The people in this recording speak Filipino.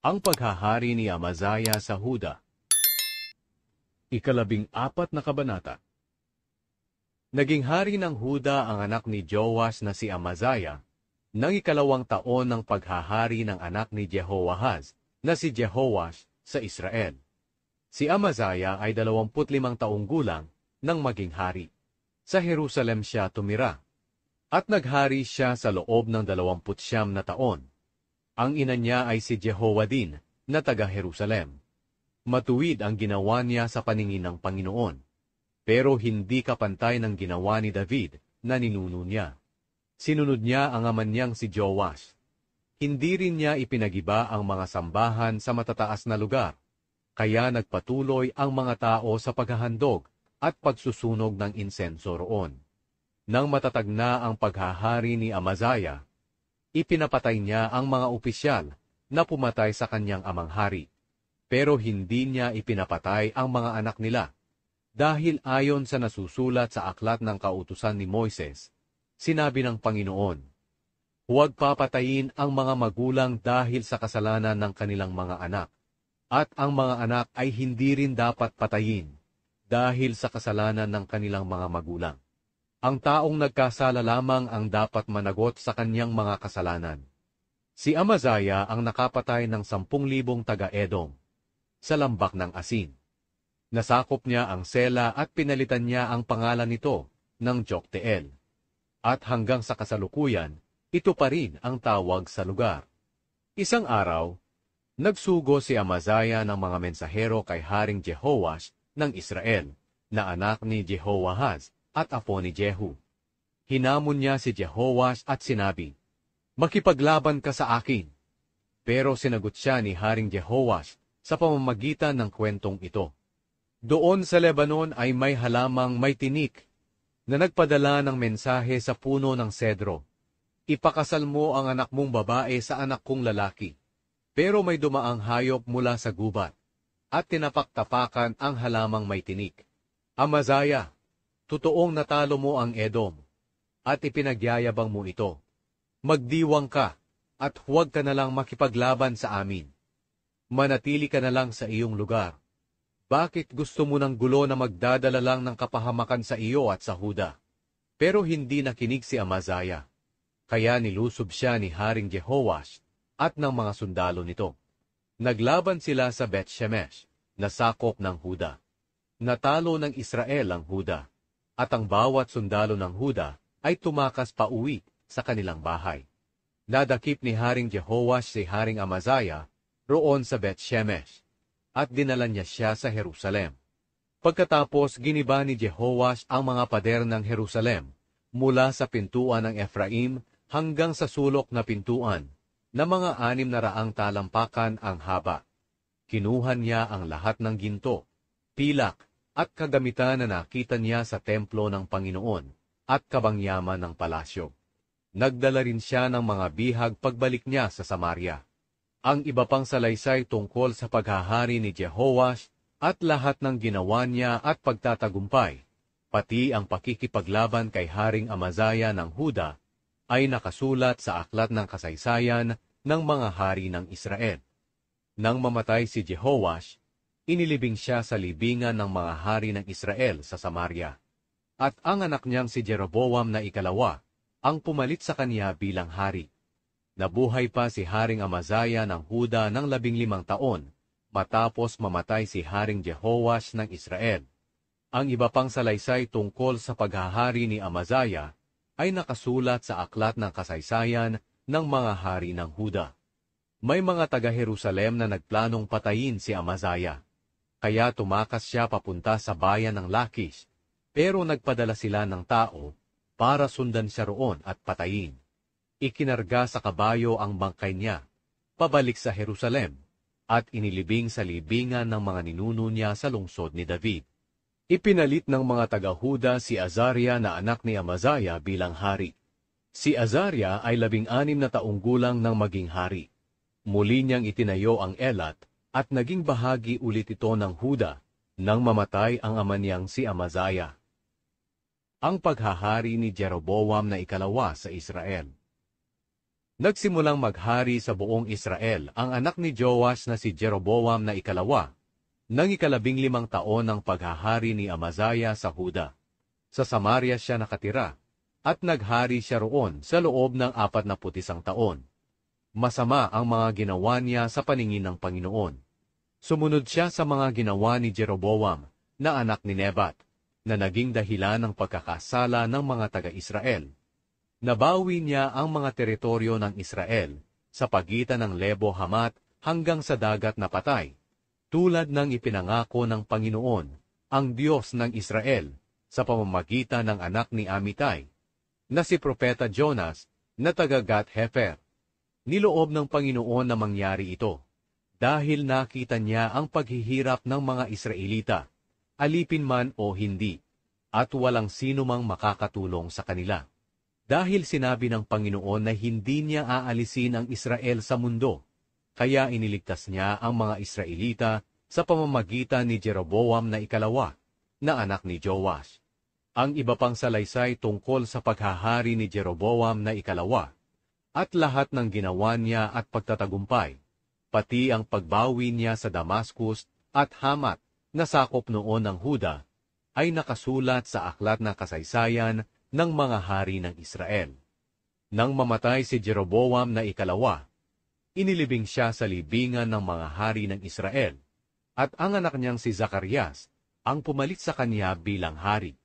Ang paghahari ni Amazaya sa Huda. 14 na kabanata. Naging hari ng Huda ang anak ni Joash na si Amazaya, ng 2 taon ng paghahari ng anak ni Jehoahaz na si Jehoash sa Israel. Si Amazaya ay 25 taong gulang nang maging hari. Sa Jerusalem siya tumira, at naghari siya sa loob ng 29 na taon. Ang ina niya ay si Jehoadin na taga-Jerusalem. Matuwid ang ginawa niya sa paningin ng Panginoon, pero hindi kapantay ng ginawa ni David na ninuno niya. Sinunod niya ang ama niyang si Joash. Hindi rin niya ipinagiba ang mga sambahan sa matataas na lugar, kaya nagpatuloy ang mga tao sa paghahandog at pagsusunog ng insenso roon. Nang matatag na ang paghahari ni Amazaya, ipinapatay niya ang mga opisyal na pumatay sa kanyang amang hari, pero hindi niya ipinapatay ang mga anak nila, dahil ayon sa nasusulat sa aklat ng kautusan ni Moises, sinabi ng Panginoon, huwag papatayin ang mga magulang dahil sa kasalanan ng kanilang mga anak, at ang mga anak ay hindi rin dapat patayin dahil sa kasalanan ng kanilang mga magulang. Ang taong nagkasala lamang ang dapat managot sa kanyang mga kasalanan. Si Amazaya ang nakapatay ng 10,000 taga-Edom sa lambak ng asin. Nasakop niya ang Sela at pinalitan niya ang pangalan nito ng Jokteel. At hanggang sa kasalukuyan, ito pa rin ang tawag sa lugar. Isang araw, nagsugo si Amazaya ng mga mensahero kay Haring Jehoash ng Israel, na anak ni Jehoahaz at apo ni Jehu. Hinamon niya si Jehoash at sinabi, makipaglaban ka sa akin. Pero sinagot siya ni Haring Jehoash sa pamamagitan ng kwentong ito. Doon sa Lebanon ay may halamang may tinik na nagpadala ng mensahe sa puno ng sedro. Ipakasal mo ang anak mong babae sa anak kong lalaki. Pero may dumaang hayop mula sa gubat at tinapak-tapakan ang halamang may tinik. Amazaya, totoong natalo mo ang Edom, at ipinagyayabang mo ito. Magdiwang ka, at huwag ka na lang makipaglaban sa amin. Manatili ka na lang sa iyong lugar. Bakit gusto mo ng gulo na magdadala lang ng kapahamakan sa iyo at sa Huda? Pero hindi nakinig si Amazaya, kaya nilusob siya ni Haring Jehoash at ng mga sundalo nito. Naglaban sila sa Bet-Shemesh, na sakop ng Huda. Natalo ng Israel ang Huda, at ang bawat sundalo ng Huda ay tumakas pa uwi sa kanilang bahay. Nadakip ni Haring Jehoash si Haring Amazaya roon sa Bet-Shemesh, at dinala niya siya sa Jerusalem. Pagkatapos giniba ni Jehoash ang mga pader ng Jerusalem mula sa pintuan ng Efraim hanggang sa sulok na pintuan, na mga 600 talampakan ang haba. Kinuha niya ang lahat ng ginto, pilak, at kagamitan na nakita niya sa templo ng Panginoon at kabangyaman ng palasyo. Nagdala rin siya ng mga bihag pagbalik niya sa Samaria. Ang iba pang salaysay tungkol sa paghahari ni Jehoash at lahat ng ginawa niya at pagtatagumpay, pati ang pakikipaglaban kay Haring Amazaya ng Huda, ay nakasulat sa aklat ng kasaysayan ng mga hari ng Israel. Nang mamatay si Jehoash, inilibing siya sa libingan ng mga hari ng Israel sa Samaria. At ang anak niyang si Jeroboam na ikalawa ang pumalit sa kanya bilang hari. Nabuhay pa si Haring Amazaya ng Huda ng 15 taon matapos mamatay si Haring Jehoash ng Israel. Ang iba pang salaysay tungkol sa paghahari ni Amazaya ay nakasulat sa aklat ng kasaysayan ng mga hari ng Huda. May mga taga-Jerusalem na nagplanong patayin si Amazaya, kaya tumakas siya papunta sa bayan ng Lakish, pero nagpadala sila ng tao para sundan siya roon at patayin. Ikinarga sa kabayo ang bangkay niya, pabalik sa Jerusalem, at inilibing sa libingan ng mga ninuno niya sa lungsod ni David. Ipinalit ng mga taga-Huda si Azaria na anak ni Amazaya bilang hari. Si Azaria ay 16 na taong gulang nang maging hari. Muli niyang itinayo ang Elat at naging bahagi ulit ito ng Huda nang mamatay ang ama niyang si Amazaya. Ang paghahari ni Jeroboam na ikalawa sa Israel. Nagsimulang maghari sa buong Israel ang anak ni Joash na si Jeroboam na ikalawa, nang 15 taon ng paghahari ni Amazaya sa Huda. Sa Samaria siya nakatira, at naghari siya roon sa loob ng 41 taon. Masama ang mga ginawa niya sa paningin ng Panginoon. Sumunod siya sa mga ginawa ni Jeroboam, na anak ni Nebat, na naging dahilan ng pagkakasala ng mga taga-Israel. Nabawi niya ang mga teritoryo ng Israel sa pagitan ng Lebo Hamat hanggang sa dagat na Patay, tulad ng ipinangako ng Panginoon, ang Diyos ng Israel, sa pamamagitan ng anak ni Amittai, na si Propeta Jonas na taga Gat-Hefer. Niloob ng Panginoon na mangyari ito, dahil nakita niya ang paghihirap ng mga Israelita, alipin man o hindi, at walang sino mang makakatulong sa kanila. Dahil sinabi ng Panginoon na hindi niya aalisin ang Israel sa mundo, kaya iniligtas niya ang mga Israelita sa pamamagitan ni Jeroboam na ikalawa, na anak ni Joash. Ang iba pang salaysay tungkol sa paghahari ni Jeroboam na ikalawa, at lahat ng ginawa niya at pagtatagumpay, pati ang pagbawi niya sa Damascus at Hamat na sakop noon ng Huda, ay nakasulat sa aklat na kasaysayan ng mga hari ng Israel. Nang mamatay si Jeroboam na ikalawa, inilibing siya sa libingan ng mga hari ng Israel, at ang anak niyang si Zacarias ang pumalit sa kanya bilang hari.